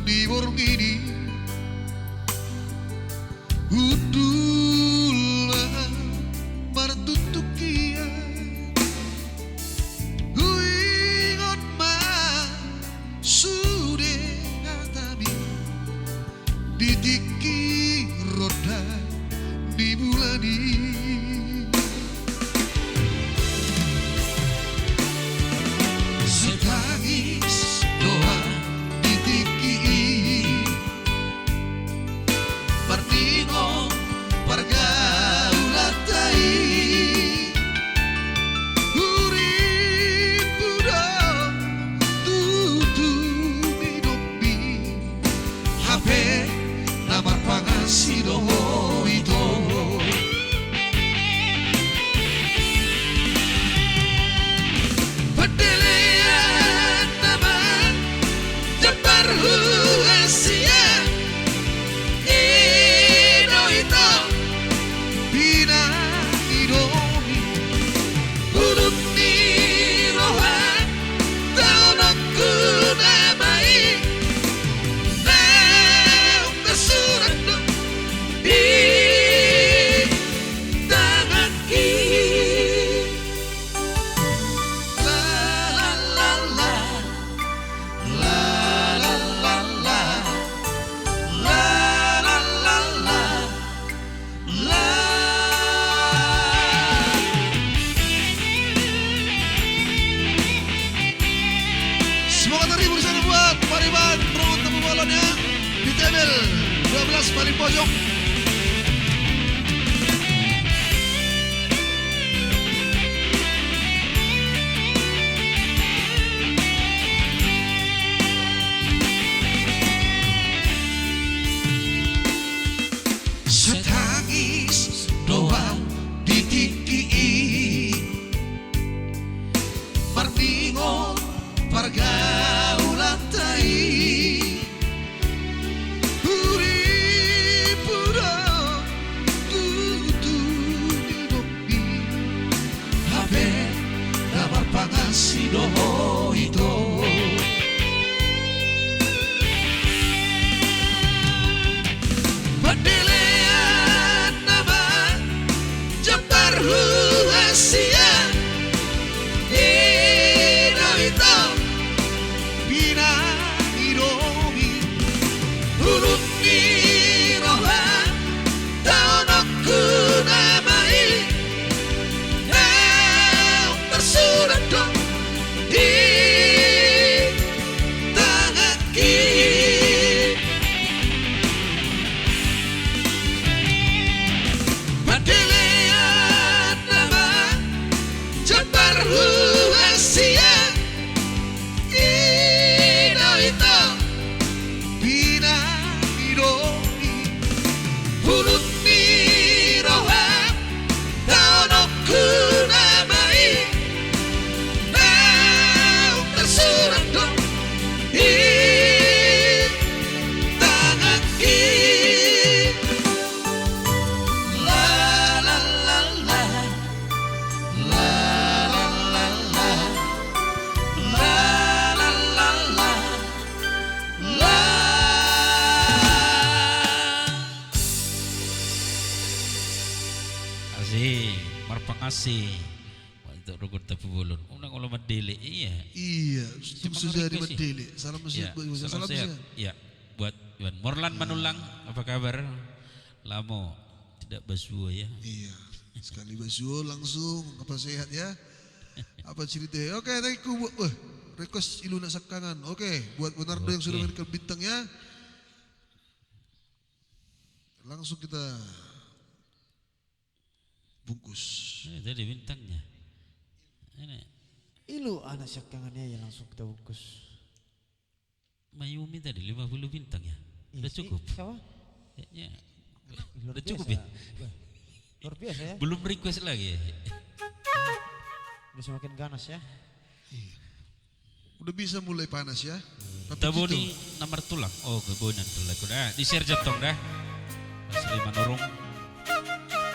di warung ini udulah martutuk kia huingot ma sude katami ditiki roda di bulani setangis doa ditiki Martino pergaulatai urip budak tutu minopi HP namar pangasino itu Pedelean nama Jembar Asia Ino itu Bina Idomi Urut Nirohan Taunokku namai Nau tersurat di tangan kiri La la la la La la la la La la la la La Semoga terhibur di sana buat Pariban Perut temu balonnya di table 12 paling pojok. Setangis doa ditiki Martingo pergaulatai urip budak tutu dinopi HP damar pangasino itu Pedelean nama Jembar Asia Ino itu Bina Idomi Urut Nirohan Taunokku namai Nau tersurat di tangan kiri Pedelean nama Jembar Asia Ino itu Bina Idomi Urut Nirohan Taunokku namai Nau tersurat di tangan kiri La la la la La la la la La la la la La Kasih, marpangasi untuk rukun tapi bulun. Unang ulah medele, iya. Iya, Cuma sudah di request sih. Medele. Salam Iya, sehat buat Ibu. Salam sehat. sehat. Iya, buat Iwan. Morlan Manulang, apa kabar? Lamo, tidak basua ya. Iya, sekali basuh langsung apa sehat ya? Apa cerita? Oke, thank you buat request Iluna Sakangan. Oke, buat Bonardo yang sudah Oke. memberikan bintangnya. Langsung kita bungkus. Tadi bintangnya. Ini Ilu anak syakangannya ya langsung kita bungkus. Mayumi tadi 50 bintang ya. Udah cukup. Siapa? Kayaknya Luar udah cukup biasa. ya. Luar biasa ya. Belum request lagi. Udah semakin ganas ya. Udah bisa mulai panas ya. Tapi Taboni nomor tulang. Oh, kebonan tulang. Udah di share jatong dah. Asli manurung.